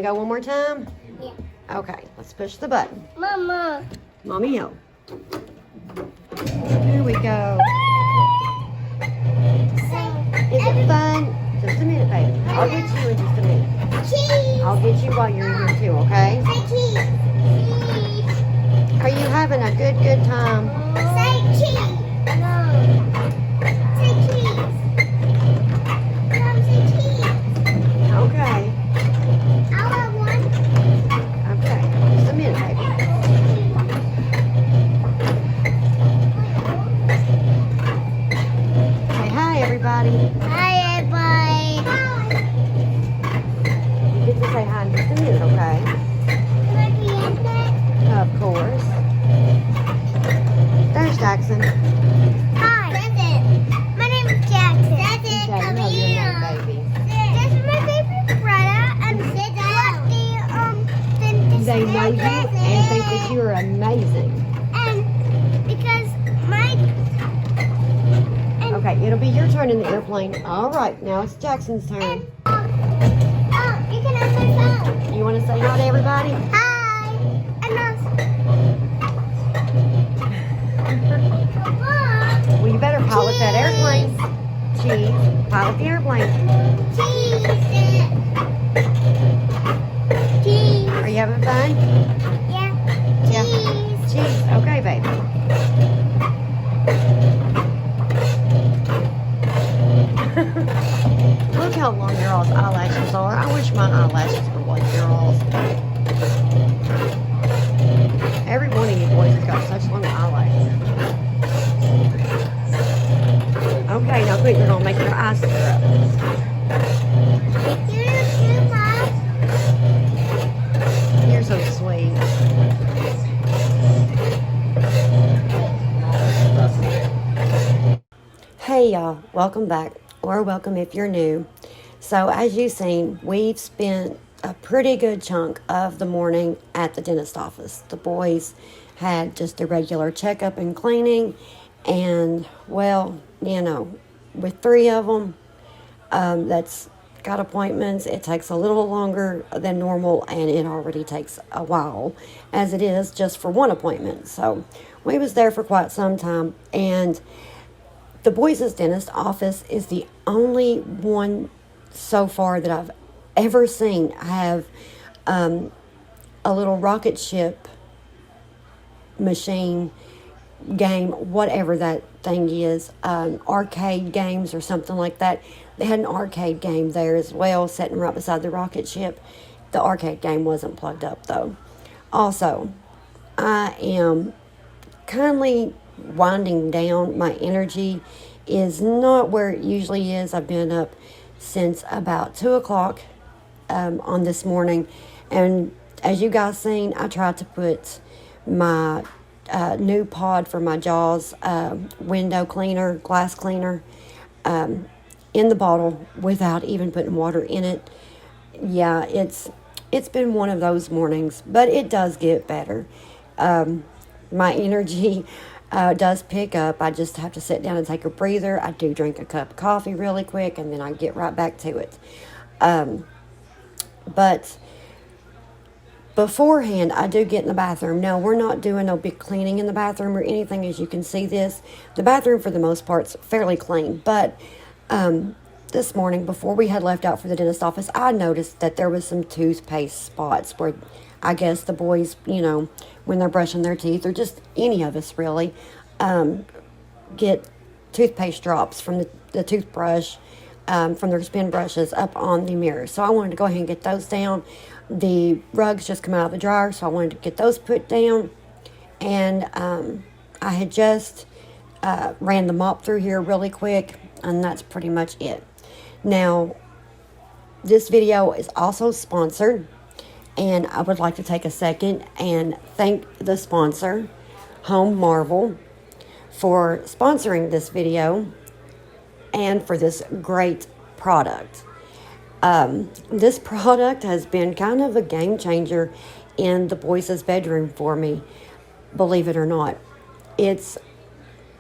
to go one more time? Yeah. Okay, let's push the button. Mama. Mommy, help. Here we go. Is it fun? Just a minute, baby. I'll get you in just a minute. Cheese. I'll get you while you're in here too, okay? Say cheese. Are you having a good time? Say cheese. No. Say cheese. Mom, say cheese. Okay. I'll have one. Okay. Just a minute, baby. Say hi, everybody. Hi, everybody. You get to say hi in just a minute, okay? Can I be in that? Of course. There's Jackson. Hi. Jackson. My name is Jackson. Jackson, Okay, come no, your here. name, baby. This is my favorite brother, and sit down. They know you and think that you are amazing. And because my Okay, it'll be your turn in the airplane. All right, now it's Jackson's turn. you can answer the phone. You want to say hi to everybody? Hi. And Papa. Well, you better pilot that airplane. Cheese. Pilot the airplane. Cheese. Cheese. Are you having fun? Yeah. Yeah. Cheese. Cheese. Okay, baby. Look how long your all's eyelashes are. I wish my eyelashes were like your all's. Every one of you boys has got such long eyelashes. Okay, now quick, you're going to make your eyes stir up. You're so sweet. Hey y'all, welcome back, or welcome if you're new. So as you've seen, we've spent a pretty good chunk of the morning at the dentist office. The boys had just a regular checkup and cleaning, and well, you know, with 3 of them, that's got appointments. It takes a little longer than normal, and it already takes a while as it is just for one appointment. So we was there for quite some time, and the boys' dentist office is the only one so far that I've ever seen have a little rocket ship machine game, whatever that thing is, arcade games or something like that. They had an arcade game there as well, sitting right beside the rocket ship. The arcade game wasn't plugged up though. Also, I am kindly winding down. My energy is not where it usually is. I've been up since about 2 o'clock on this morning, and as you guys seen, I tried to put my new pod for my jaws window cleaner, glass cleaner, in the bottle without even putting water in it. Yeah, it's been one of those mornings, but it does get better. My energy does pick up. I just have to sit down and take a breather. I do drink a cup of coffee really quick, and then I get right back to it. But beforehand, I do get in the bathroom. Now, we're not doing no big cleaning in the bathroom or anything, as you can see this. The bathroom, for the most part, is fairly clean. But this morning, before we had left out for the dentist office, I noticed that there was some toothpaste spots where I guess the boys, you know, when they're brushing their teeth, or just any of us really, get toothpaste drops from the toothbrush, from their spin brushes up on the mirror. So I wanted to go ahead and get those down. The rugs just come out of the dryer, so I wanted to get those put down. And I had just ran the mop through here really quick, and that's pretty much it. Now, this video is also sponsored, and I would like to take a second and thank the sponsor, Home Marvel, for sponsoring this video and for this great product. This product has been kind of a game changer in the boys' bedroom for me, believe it or not. It's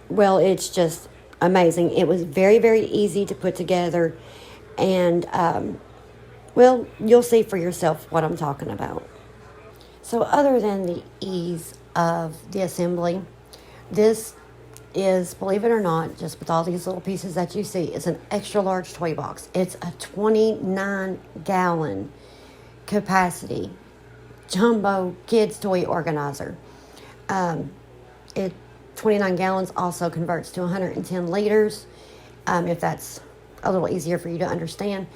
just amazing. It was very, very easy to put together, and Well, you'll see for yourself what I'm talking about. So other than the ease of the assembly, this is, believe it or not, just with all these little pieces that you see, is an extra large toy box. It's a 29-gallon capacity jumbo kids toy organizer. It 29 gallons also converts to 110 liters, if that's a little easier for you to understand.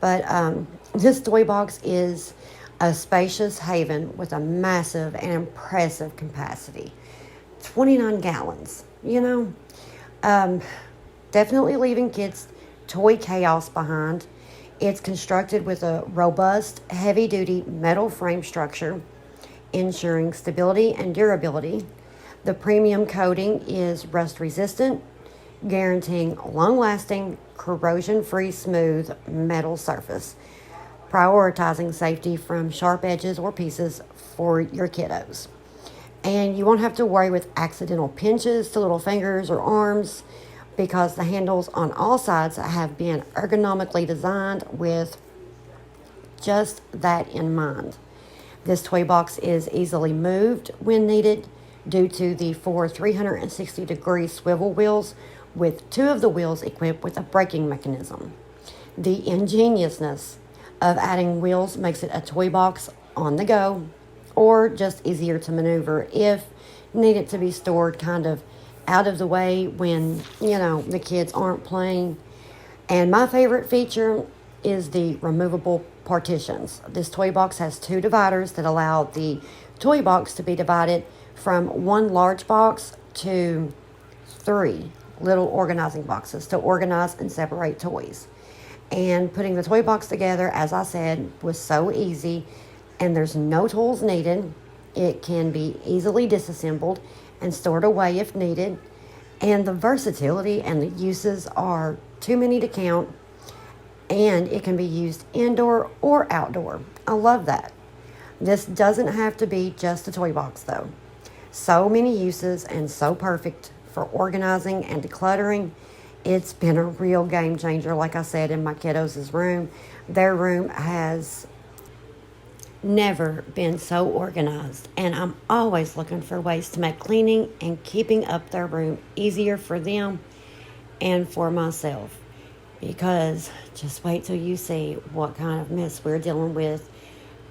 But this toy box is a spacious haven with a massive and impressive capacity. 29 gallons, definitely leaving kids' toy chaos behind. It's constructed with a robust, heavy-duty metal frame structure, ensuring stability and durability. The premium coating is rust-resistant, guaranteeing long-lasting, corrosion-free, smooth metal surface, prioritizing safety from sharp edges or pieces for your kiddos. And you won't have to worry with accidental pinches to little fingers or arms, because the handles on all sides have been ergonomically designed with just that in mind. This toy box is easily moved when needed due to the 4 360-degree swivel wheels, with 2 of the wheels equipped with a braking mechanism. The ingeniousness of adding wheels makes it a toy box on the go, or just easier to maneuver if needed to be stored kind of out of the way when, the kids aren't playing. And my favorite feature is the removable partitions. This toy box has 2 dividers that allow the toy box to be divided from 1 large box to 3 little organizing boxes to organize and separate toys. And putting the toy box together, as I said, was so easy, and there's no tools needed. It can be easily disassembled and stored away if needed. And the versatility and the uses are too many to count. And it can be used indoor or outdoor. I love that. This doesn't have to be just a toy box though. So many uses and so perfect for organizing and decluttering. It's been a real game changer, like I said, in my kiddos' room. Their room has never been so organized, and I'm always looking for ways to make cleaning and keeping up their room easier for them and for myself, because just wait till you see what kind of mess we're dealing with,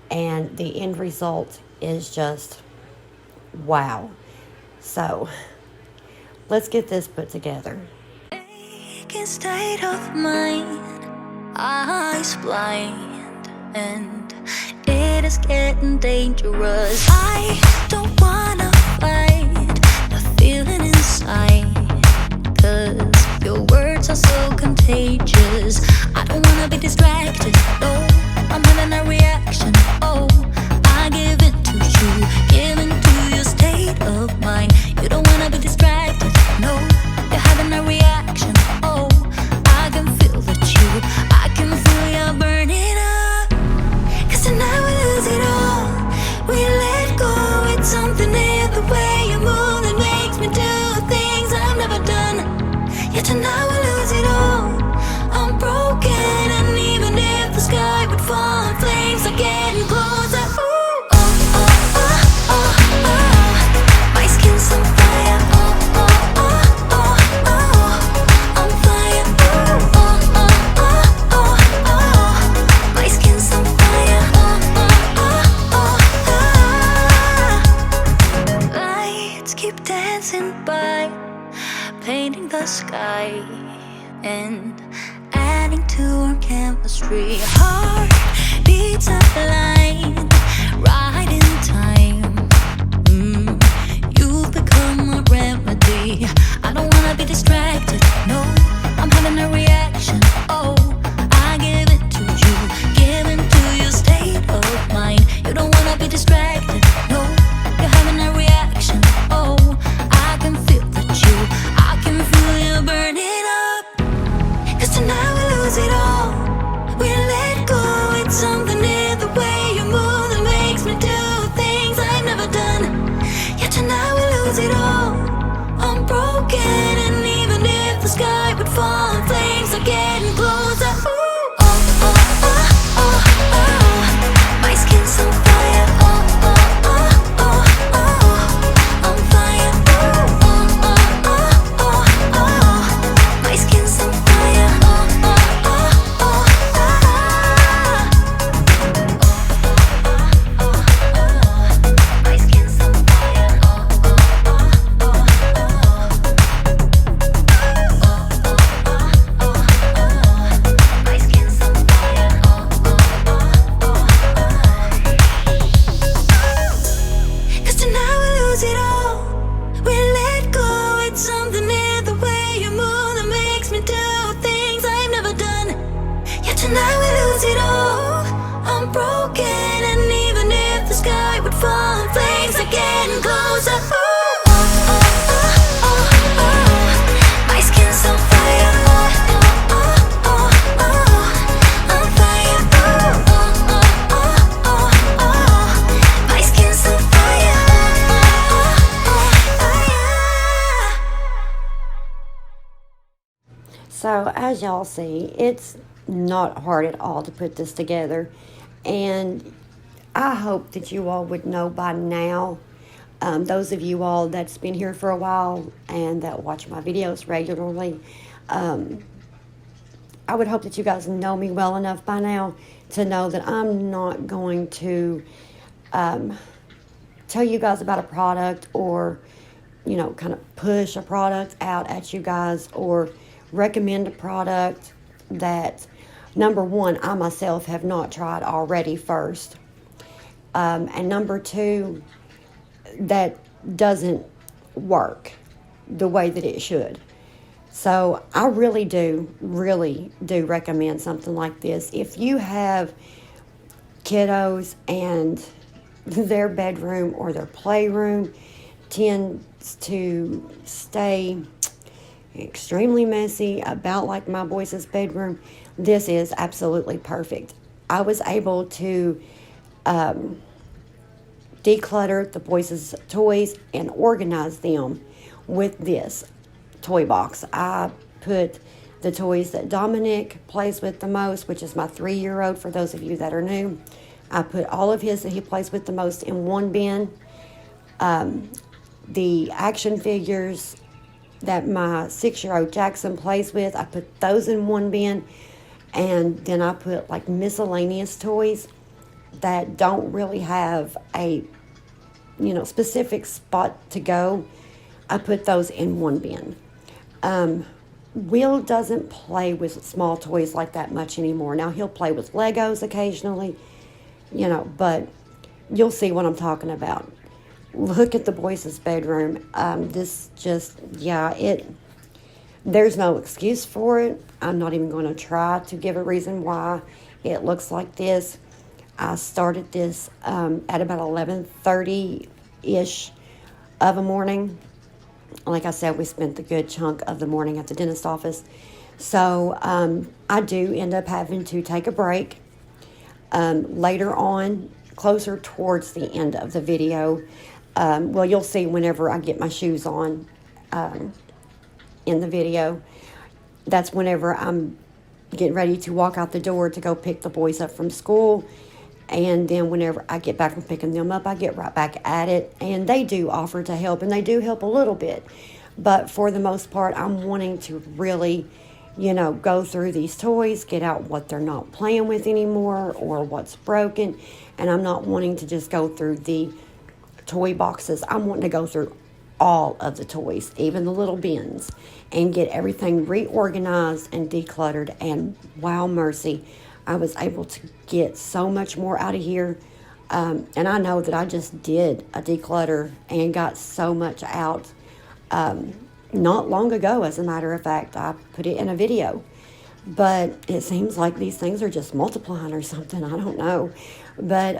and the end result is just wow. So let's get this put together. State of mind, eyes blind, and it is getting dangerous. I don't wanna fight the feeling inside, 'cause your words are so contagious. I don't wanna be distracted, no, I'm having a reaction. Oh, I give in to you, give in to your state of mind. You don't wanna be distracted, no, you're having a reaction. Oh, I can feel the truth, I can feel you burning up. 'Cause tonight we lose it all, we let go. It's something in the way you move that makes me do things I've never done. Yeah, tonight we lose it all, I'm broken. And even if the sky would fall and flames are getting closer, ooh, oh, oh, oh, oh, oh, my skin's on fire, oh, oh, oh, oh, oh, on fire, ooh, oh, oh, oh, oh, oh, my skin's on fire, oh, oh, oh, oh, oh. Lights keep dancing by, painting the sky and adding to our chemistry. Heart beats up line, right in time. You've become a remedy. I don't wanna be distracted, no, I'm having a reaction. Oh, I give it to you, give in to your state of mind. You don't wanna be distracted, no, you're having a reaction. Oh, I can feel the truth, I can feel you burning up. 'Cause tonight we lose it all, we let go. It's something in the way you move that makes me do things I've never done. Yeah, tonight we lose it all, I'm broken. And even if the sky would fall and flames are getting closer, ooh, oh, oh, oh, oh, and I will lose it all. I'm broken, and even if the sky would fall and flames are getting closer. My skin's on fire. On fire. My skin's on fire. So as y'all see, it's not hard at all to put this together, and I hope that you all would know by now, those of you all that's been here for a while and that watch my videos regularly, I would hope that you guys know me well enough by now to know that I'm not going to tell you guys about a product, or kind of push a product out at you guys, or recommend a product that, number one, I myself have not tried already first, and number two, that doesn't work the way that it should. So I really do recommend something like this. If you have kiddos and their bedroom or their playroom tends to stay extremely messy, about like my boys' bedroom, this is absolutely perfect. I was able to declutter the boys' toys and organize them with this toy box. I put the toys that Dominic plays with the most, which is my 3-year-old, for those of you that are new. I put all of his that he plays with the most in one bin. The action figures that my 6-year-old Jackson plays with, I put those in one bin, and then I put like miscellaneous toys that don't really have a specific spot to go. I put those in one bin. Will doesn't play with small toys like that much anymore. Now he'll play with Legos occasionally, but you'll see what I'm talking about. Look at the boys' bedroom. There's no excuse for it. I'm not even going to try to give a reason why it looks like this. I started this at about 11:30-ish of a morning. Like I said, we spent the good chunk of the morning at the dentist office. So I do end up having to take a break. Later on, closer towards the end of the video, you'll see whenever I get my shoes on in the video. That's whenever I'm getting ready to walk out the door to go pick the boys up from school. And then whenever I get back from picking them up, I get right back at it. And they do offer to help, and they do help a little bit. But for the most part, I'm wanting to really, go through these toys, get out what they're not playing with anymore or what's broken. And I'm not wanting to just go through the toy boxes. I'm wanting to go through all of the toys, even the little bins, and get everything reorganized and decluttered. And wow, mercy, I was able to get so much more out of here. And I know that I just did a declutter and got so much out not long ago. As a matter of fact, I put it in a video. But it seems like these things are just multiplying or something. I don't know. But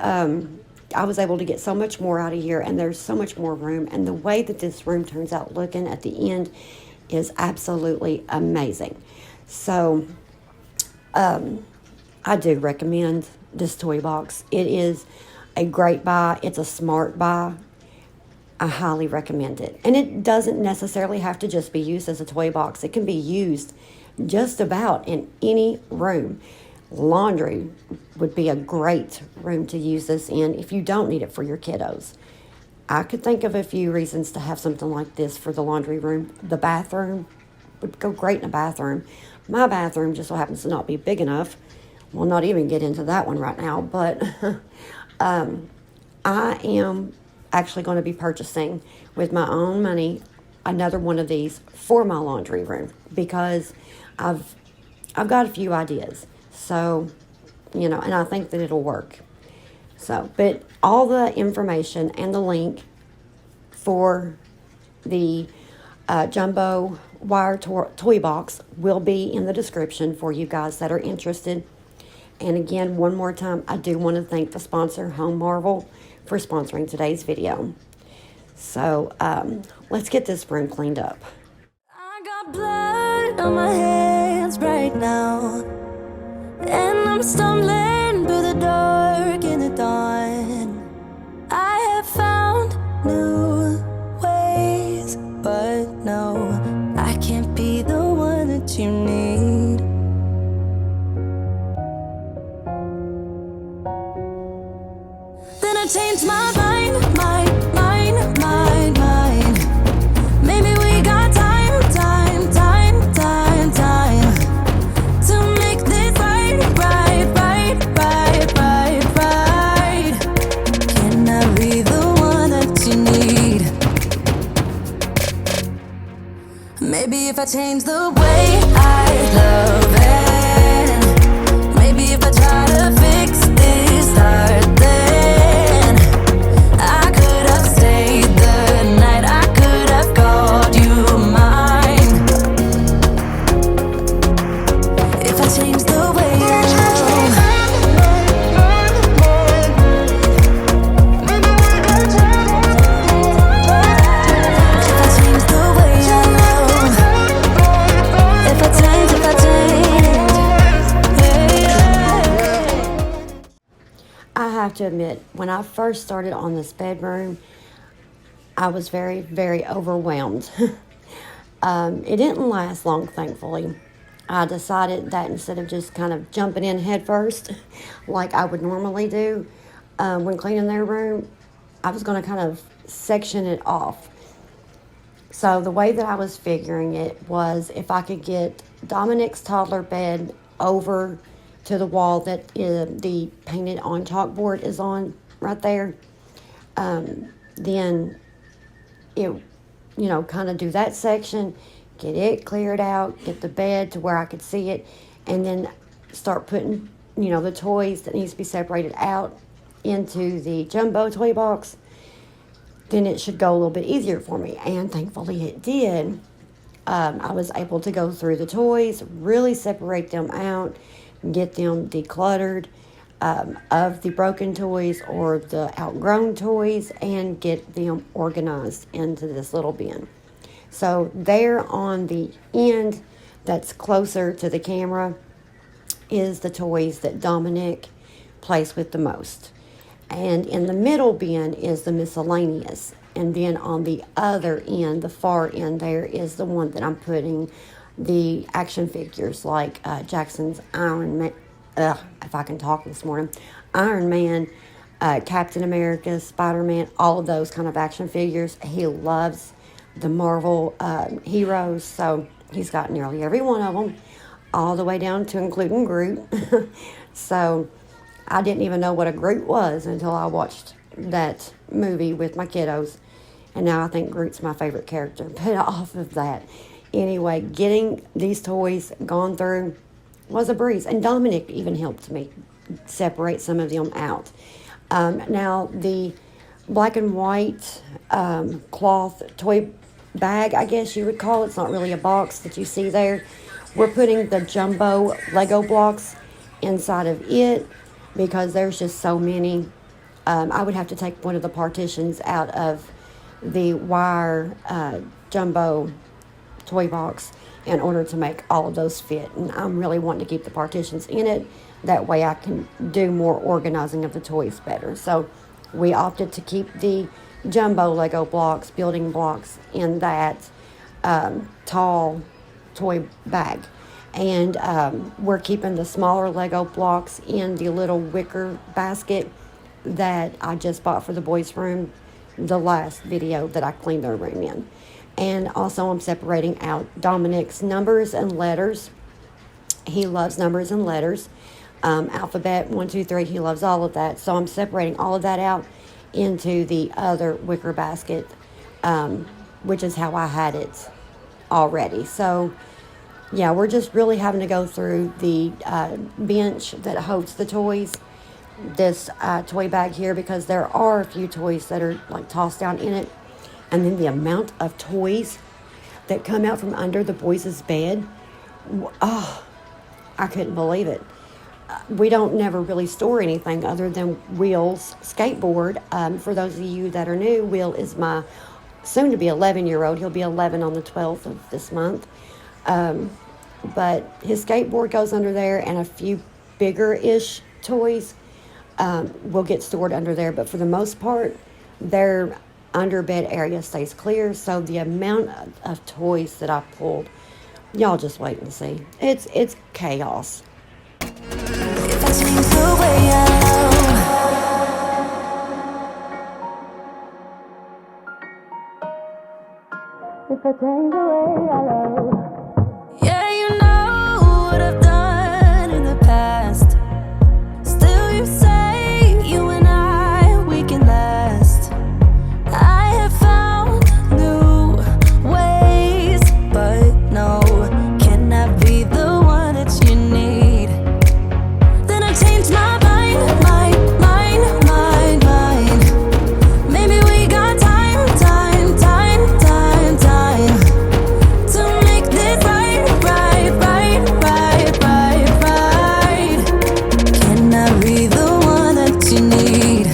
I was able to get so much more out of here, and there's so much more room. And the way that this room turns out looking at the end is absolutely amazing. So I do recommend this toy box. It is a great buy. It's a smart buy. I highly recommend it. And it doesn't necessarily have to just be used as a toy box. It can be used just about in any room. Laundry would be a great room to use this in if you don't need it for your kiddos. I could think of a few reasons to have something like this for the laundry room. The bathroom would go great in a bathroom. My bathroom just so happens to not be big enough. We'll not even get into that one right now, but I am actually going to be purchasing with my own money another one of these for my laundry room, because I've got a few ideas. So, and I think that it'll work. So, but all the information and the link for the jumbo wire toy box will be in the description for you guys that are interested. And again, one more time, I do want to thank the sponsor, Home Marvel, for sponsoring today's video. So let's get this room cleaned up. I got blood on my hands right now, and I'm stumbling through the dark in the dawn. I have found new ways, but no, I can't be the one that you need. Then I changed my mind. Maybe we got time to make this right. Can I be the one that you need? Maybe if I change the way I love it, maybe if I try to fix this heart, then I could have stayed the night, I could have called you mine. If I change the way I love, if I change the way I love, if I change, I have to admit, when I first started on this bedroom, I was very, very overwhelmed. It didn't last long, thankfully. I decided that instead of just kind of jumping in head first, like I would normally do when cleaning their room, I was going to kind of section it off. So the way that I was figuring it was if I could get Dominic's toddler bed over to the wall that the painted on chalkboard is on right there, then it, kind of do that section, get it cleared out, get the bed to where I could see it, and then start putting, the toys that needs to be separated out into the jumbo toy box. Then it should go a little bit easier for me, and thankfully it did. I was able to go through the toys, really separate them out, get them decluttered of the broken toys or the outgrown toys, and get them organized into this little bin. So there on the end that's closer to the camera is the toys that Dominic plays with the most. And in the middle bin is the miscellaneous. And then on the other end, the far end there, is the one that I'm putting the action figures like Jackson's Iron Man, if I can talk this morning, Iron Man, Captain America, Spider-Man, all of those kind of action figures. He loves the Marvel heroes, so he's got nearly every one of them, all the way down to including Groot. So I didn't even know what a Groot was until I watched that movie with my kiddos, and now I think Groot's my favorite character. But off of that, anyway, getting these toys gone through was a breeze, and Dominic even helped me separate some of them out. Now the black and white cloth toy bag, I guess you would call it, it's not really a box that you see there. We're putting the jumbo Lego blocks inside of it because there's just so many. I would have to take one of the partitions out of the wire jumbo toy box in order to make all of those fit, and I'm really wanting to keep the partitions in it. That way I can do more organizing of the toys better. So we opted to keep the jumbo Lego blocks, building blocks, in that tall toy bag, and we're keeping the smaller Lego blocks in the little wicker basket that I just bought for the boys' room, the last video that I cleaned their room in. And also I'm separating out Dominic's numbers and letters. He loves numbers and letters. Alphabet, 1, 2, 3, he loves all of that. So I'm separating all of that out into the other wicker basket, which is how I had it already. So yeah, we're just really having to go through the bench that holds the toys, this toy bag here, because there are a few toys that are like tossed down in it. And then the amount of toys that come out from under the boys' bed, oh, I couldn't believe it. we don't never really store anything other than Will's skateboard. For those of you that are new, Will is my soon to be 11-year-old. He'll be 11 on the 12th of this month. But his skateboard goes under there, and a few bigger-ish toys will get stored under there. But for the most part, their under bed area stays clear. So the amount of toys that I pulled, y'all just wait and see. It's chaos. If I change the way I love, if I change the way I love, yeah, you know what I've done in the past. Still, you say you and I, we can last. I have found new ways, but no, can I be the one that you need? Then I changed my mind. Maybe we got time to make this right. Can I be the one that you need?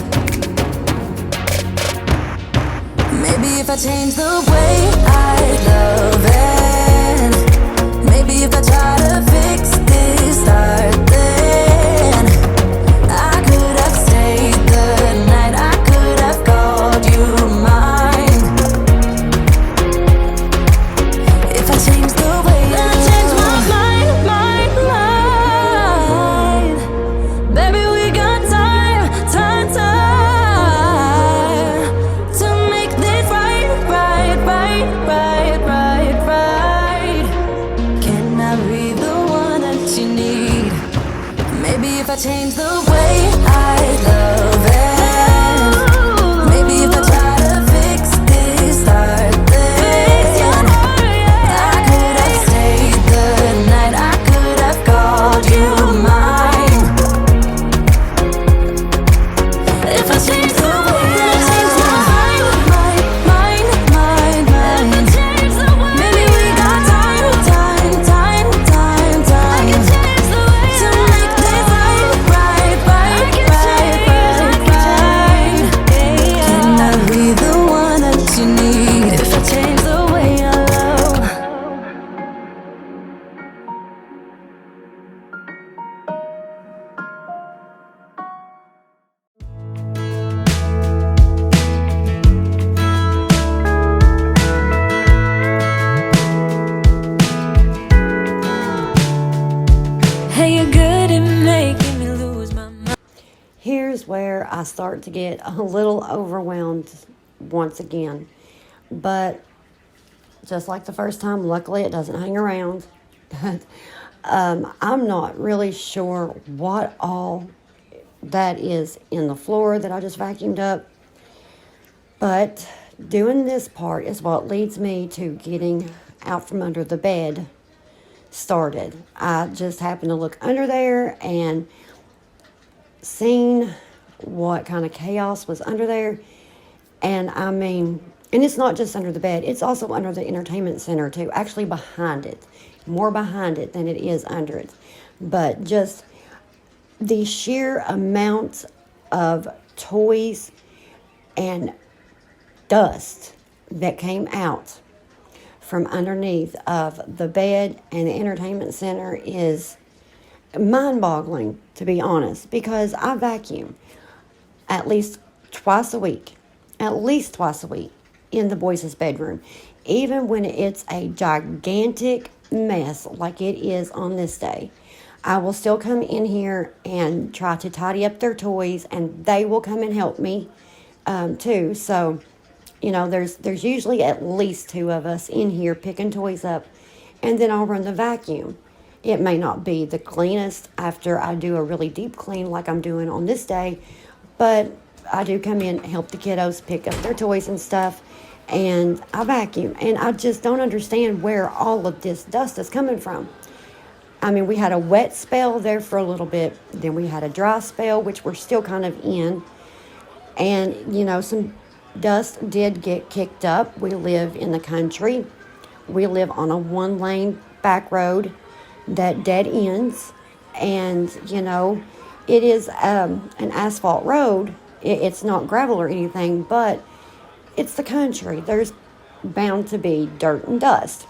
Maybe if I change the way I love it, maybe if I try to fix this start, then I could have stayed the night, I could have called you mine. If I change the way then I change my mind. Baby, we got time to make this right. Can I be the one that you need? Maybe if I change the way I love it, maybe if I try to fix this start, then I could have stayed the night, I could have called you mine. If I change the way, then I change my mind. Maybe we got time to make this right. Can I be the one that you need? If I change the way I love. Hey, you're good at making me lose my mind. Here's where I start to get a little overwhelmed once again. But just like the first time, luckily it doesn't hang around. But I'm not really sure what all that is in the floor that I just vacuumed up. But doing this part is what leads me to getting out from under the bed started. I just happened to look under there and seen what kind of chaos was under there. And I mean, and it's not just under the bed, it's also under the entertainment center too, actually behind it, more behind it than it is under it. But just the sheer amount of toys and dust that came out from underneath of the bed and the entertainment center is mind-boggling, to be honest, because I vacuum at least twice a week in the boys' bedroom, even when it's a gigantic mess like it is on this day. I will still come in here and try to tidy up their toys, and they will come and help me too. So, you know, there's usually at least two of us in here picking toys up, and then I'll run the vacuum. It may not be the cleanest after I do a really deep clean like I'm doing on this day, but I do come in, help the kiddos pick up their toys and stuff, and I vacuum. And I just don't understand where all of this dust is coming from. I mean, we had a wet spell there for a little bit. Then we had a dry spell, which we're still kind of in. And, you know, some dust did get kicked up. We live in the country. We live on a one-lane back road that dead ends. And, it is an asphalt road. It's not gravel or anything, but it's the country. There's bound to be dirt and dust.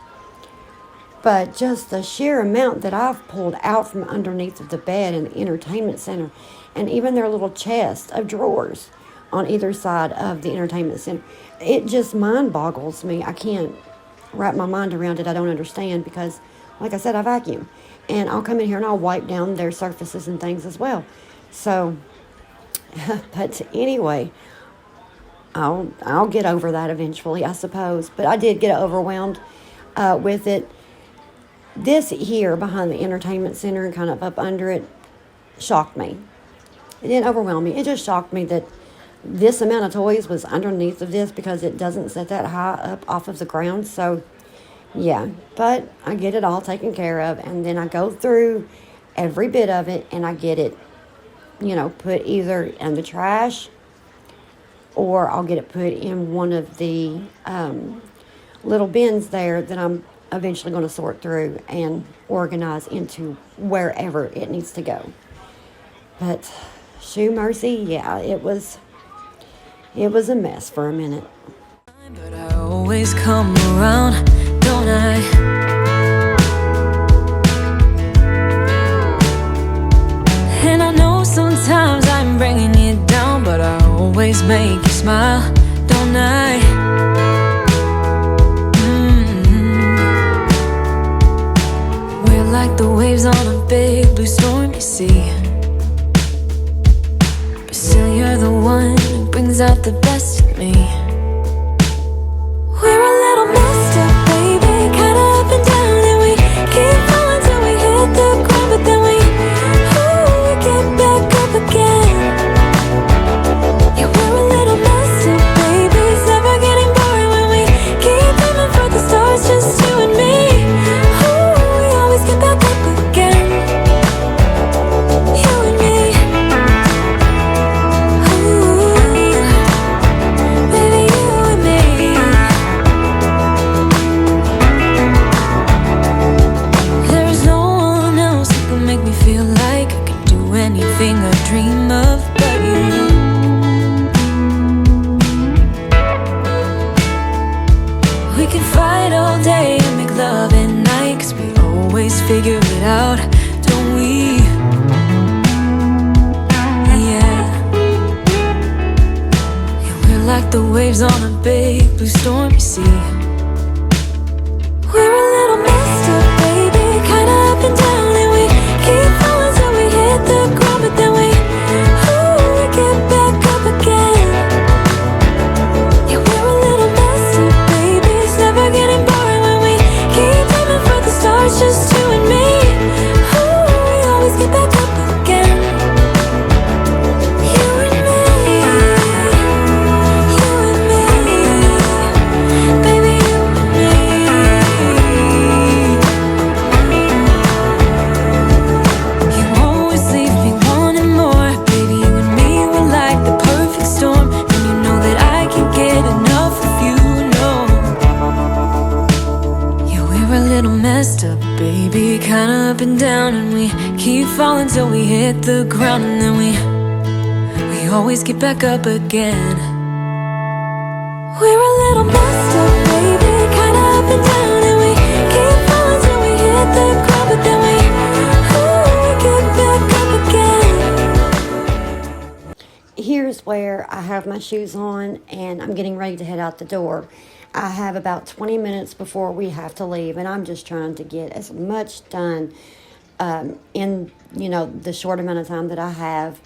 But just the sheer amount that I've pulled out from underneath of the bed in the entertainment center, and even their little chest of drawers on either side of the entertainment center, it just mind boggles me. I can't wrap my mind around it. I don't understand because, like I said, I vacuum. And I'll come in here and I'll wipe down their surfaces and things as well. So, but anyway, I'll get over that eventually, I suppose. But I did get overwhelmed with it. This here behind the entertainment center and kind of up under it shocked me. It didn't overwhelm me. It just shocked me that this amount of toys was underneath of this because it doesn't sit that high up off of the ground. So, yeah. But I get it all taken care of. And then I go through every bit of it and I get it, put either in the trash or I'll get it put in one of the little bins there that I'm eventually going to sort through and organize into wherever it needs to go. But shoe mercy, yeah, it was a mess for a minute. But I always come around, don't I? And I know sometimes I'm bringing you down, but I always make you smile, don't I? Like the waves on a big blue stormy sea, but still you're the one who brings out the best in me. We're a little messed up, baby, kinda up and down, and we keep falling till we hit the ground, but then we get back up again. Yeah, we're a little messed up, baby, it's never getting boring when we keep aiming for the stars, just you and me. Get back up again, you and me. Ooh, baby, you and me. There's no one else who can make me feel like I can do anything I dream of but you. We can fight all day and make love at night, 'cause we always figure it out, don't we? Yeah. We're like the waves on a big blue stormy sea. We're a little messed up, baby, kinda up and down, and we keep falling till we hit the ground, but then we get back up again. Yeah, we're a little messed up, baby, it's never getting boring when we keep aiming for the stars, just you and me. We always get back up again. You and me, baby, you and me. You always leave me wanting more, baby, you and me, we're like the perfect storm, and you know that I can't get enough of you, no. Yeah, we're a little messed up, baby, kinda up and down, and we keep falling till we hit the ground, and then we always get back up again. We're a little messed up, baby, kinda up and down, and we keep falling till we hit the ground, but then we get back up again. Here's where I have my shoes on and I'm getting ready to head out the door. I have about 20 minutes before we have to leave, and I'm just trying to get as much done in, the short amount of time that I have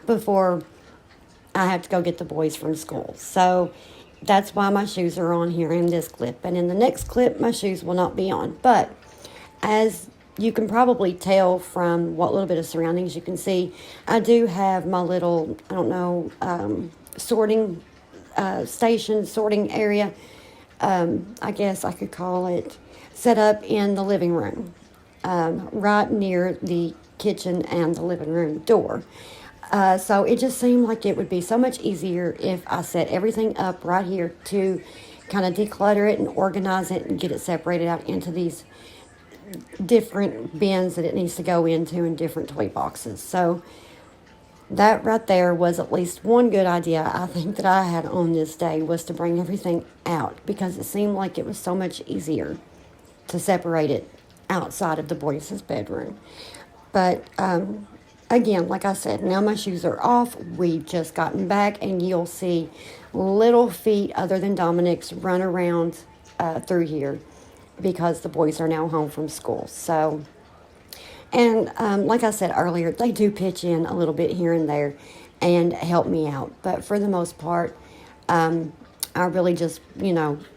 before I have to go get the boys from school. So that's why my shoes are on here in this clip. And in the next clip, my shoes will not be on. But as you can probably tell from what little bit of surroundings you can see, I do have my little, sorting station, sorting area, I guess I could call it, set up in the living room, right near the kitchen and the living room door. So it just seemed like it would be so much easier if I set everything up right here to kind of declutter it and organize it and get it separated out into these different bins that it needs to go into and different toy boxes. So that right there was at least one good idea I think that I had on this day, was to bring everything out, because it seemed like it was so much easier to separate it outside of the boys' bedroom. But again, like I said, now my shoes are off. We've just gotten back, and you'll see little feet other than Dominic's run around through here, because the boys are now home from school. So, and like I said earlier, they do pitch in a little bit here and there and help me out. But for the most part, I really just,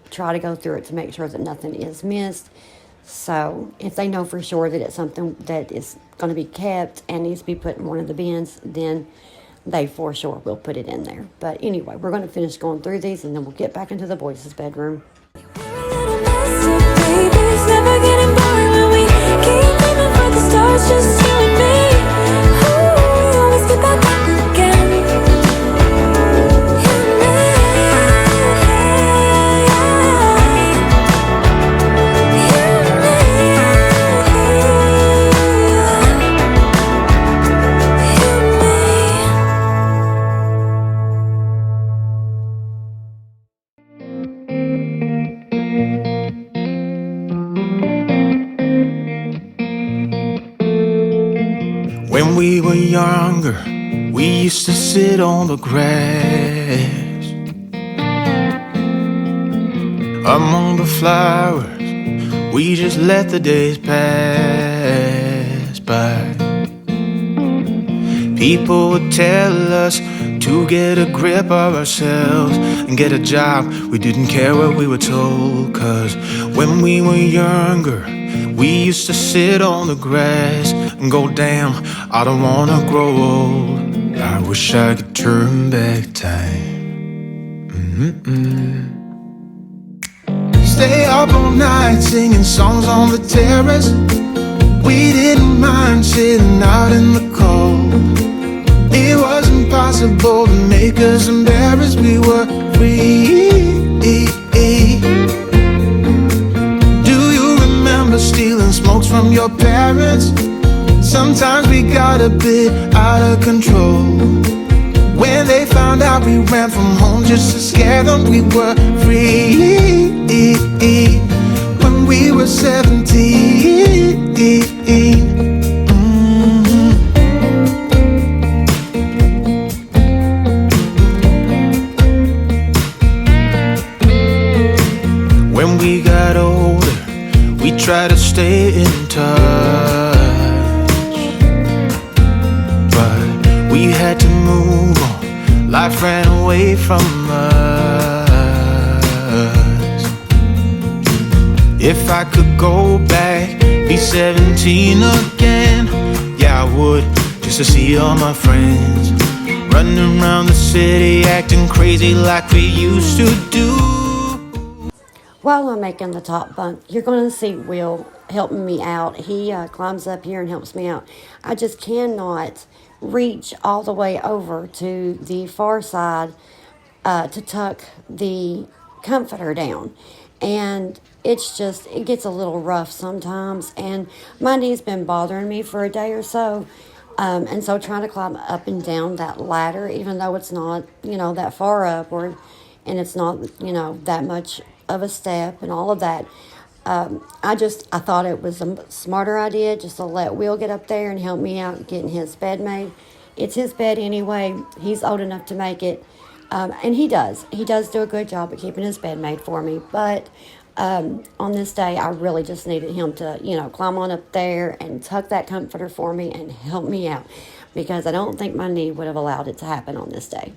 try to go through it to make sure that nothing is missed. So if they know for sure that it's something that is going to be kept and needs to be put in one of the bins, then they for sure will put it in there. But anyway, we're going to finish going through these, and then we'll get back into the boys' bedroom. Just you and me. Ooh, always get back up again. When we were younger, we used to sit on the grass among the flowers. We just let the days pass by. People would tell us to get a grip of ourselves and get a job. We didn't care what we were told, 'cause when we were younger, we used to sit on the grass and go, damn, I don't wanna grow old. I wish I could turn back time. Stay up all night singing songs on the terrace. We didn't mind sitting out in the cold. It wasn't possible to make us embarrassed. We were free. Stealing smokes from your parents. Sometimes we got a bit out of control. When they found out we ran from home just to scare them, we were free. When we were 17. When we got older, we try to stay in touch, but we had to move on. Life ran away from us. If I could go back, be 17 again, yeah I would, just to see all my friends running around the city, acting crazy like we used to do. While I'm making the top bunk, you're going to see Will helping me out. He climbs up here and helps me out. I just cannot reach all the way over to the far side to tuck the comforter down. And it gets a little rough sometimes. And my knee's been bothering me for a day or so. And so trying to climb up and down that ladder, even though it's not, that far upward, and it's not, that much of a step and all of that, I thought it was a smarter idea just to let Will get up there and help me out getting his bed made. It's his bed anyway. He's old enough to make it, and he does do a good job at keeping his bed made for me. But on this day, I really just needed him to climb on up there and tuck that comforter for me and help me out, because I don't think my knee would have allowed it to happen on this day.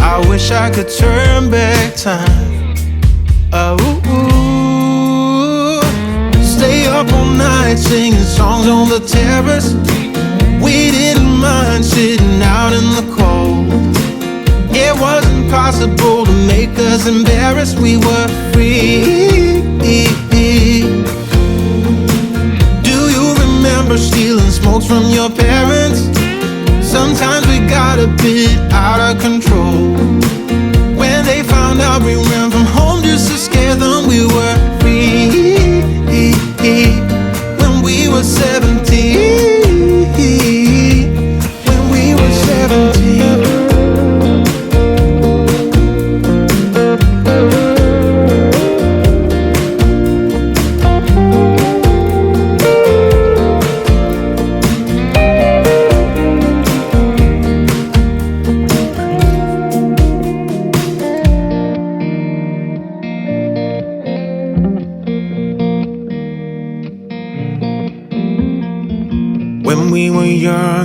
I wish I could turn back time. Stay up all night singing songs on the terrace. We didn't mind sitting out in the cold. It wasn't possible to make us embarrassed. We were free. Do you remember stealing smokes from your parents? Sometimes we got a bit out of control. When they found out we ran from home just to scare them, we were free.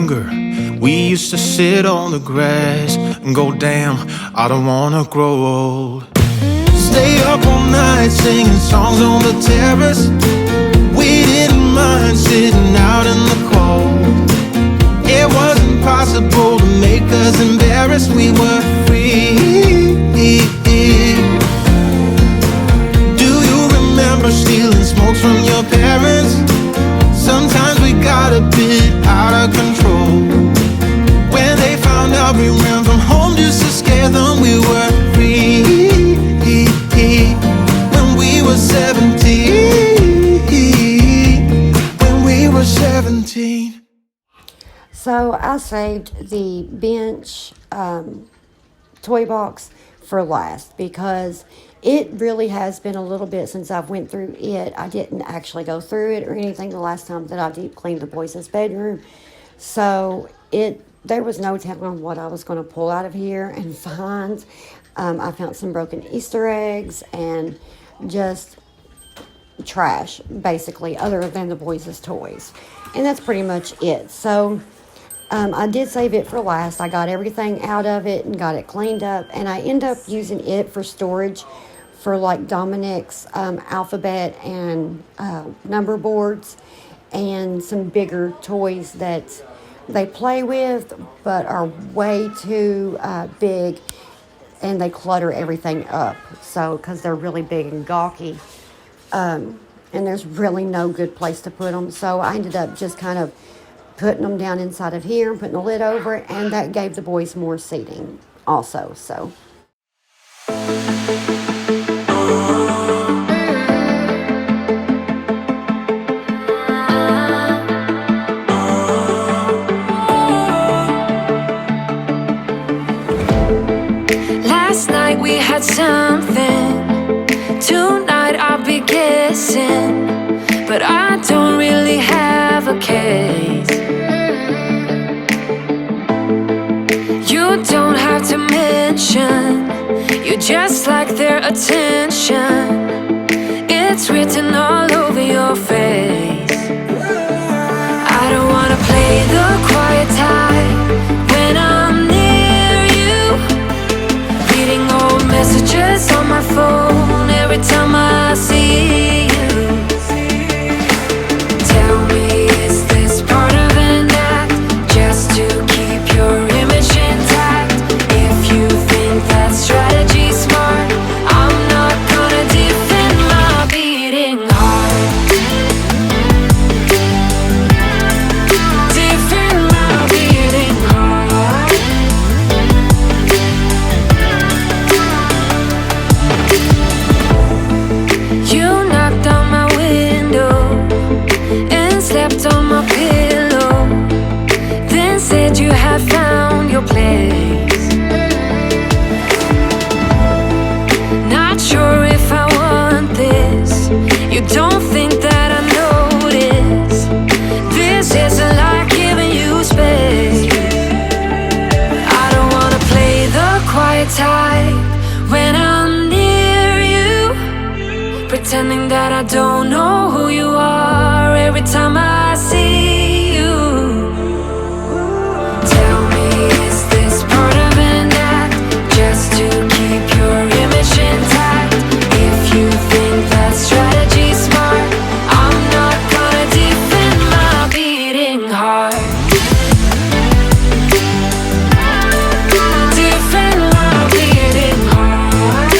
younger, we used to sit on the grass and go, damn, I don't wanna grow old. Stay up all night singing songs on the terrace. We didn't mind sitting out in the cold. It wasn't possible to make us embarrassed. We were free. Do you remember stealing smokes from your parents? Sometimes we got a bit out of control. When they found out we ran from home just to scare them, we were free. When we were 17. When we were 17. So I saved the bench toy box for last because it really has been a little bit since I've went through it. I didn't actually go through it or anything the last time that I deep cleaned the boys' bedroom. So there was no telling what I was going to pull out of here and find. I found some broken Easter eggs and just trash, basically, other than the boys' toys. And that's pretty much it. So I did save it for last. I got everything out of it and got it cleaned up. And I end up using it for storage for like Dominic's alphabet and number boards and some bigger toys that they play with but are way too big, and they clutter everything up. So because they're really big and gawky, and there's really no good place to put them. So I ended up just kind of putting them down inside of here and putting a lid over it, and that gave the boys more seating also. So last night we had something. Tonight I'll be guessing, but I don't really have a case. You don't have to mention, you just like their attention. It's written all over your face. I don't wanna play the quiet type when I'm near you, reading old messages on my phone every time I see you. Tell me, is this part of an act, just to keep your image intact? If you think that strategy's smart, I'm not gonna defend my beating heart. Defend my beating heart. You knocked on my window and slept on my pillow, then said you had found your place. Not sure if I want this. You don't think that I notice. This isn't like giving you space. I don't wanna play the quiet type when I'm near you, pretending that I don't know who you are every time I see you. Tell me, is this part of an act, just to keep your image intact? If you think that strategy's smart, I'm not gonna defend my beating heart. Defend my beating heart.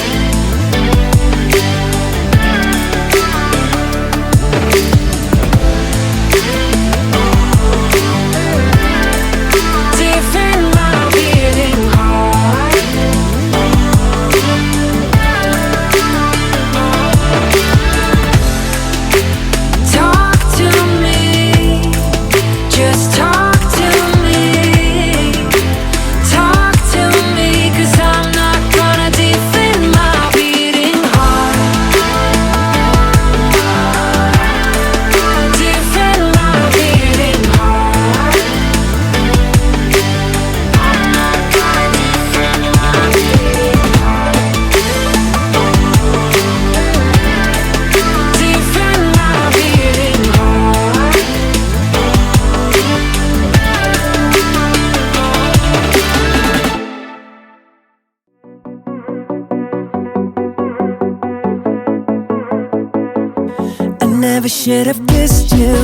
never should have kissed you.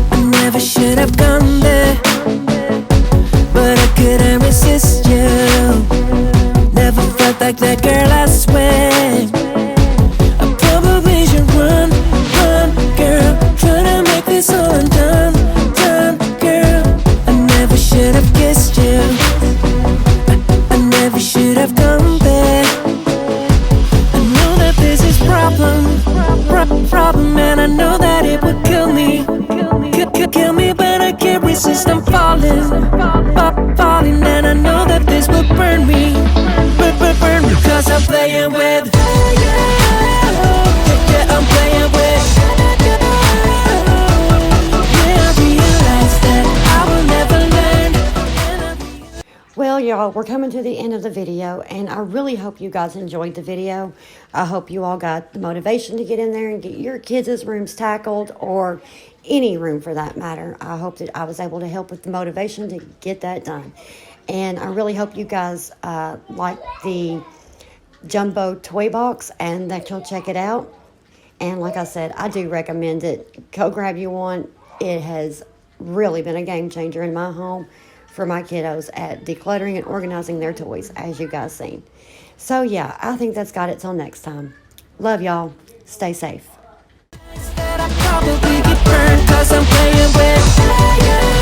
I never should have gone there, but I couldn't resist you. Never felt like that girl, I swear. I probably should run, girl. Tryna make this all undone, girl. I never should have kissed you. I never should have gone there. I know that this is problem, and I know that it would kill me, kill me, but I can't resist. I'm falling, and I know that this will burn me, burn me, 'cause I'm playing with. Yeah, I'm playing with. Yeah, I realize that I will never learn. Well, y'all, we're coming to the end of the video, and I really hope you guys enjoyed the video. I hope you all got the motivation to get in there and get your kids' rooms tackled, or any room for that matter. I hope that I was able to help with the motivation to get that done. And I really hope you guys like the jumbo toy box and that you'll check it out. And like I said, I do recommend it. Go grab you one. It has really been a game changer in my home for my kiddos at decluttering and organizing their toys, as you guys seen. So yeah, I think that's got it till next time. Love y'all. Stay safe. That I probably get burned 'cause I'm playing with.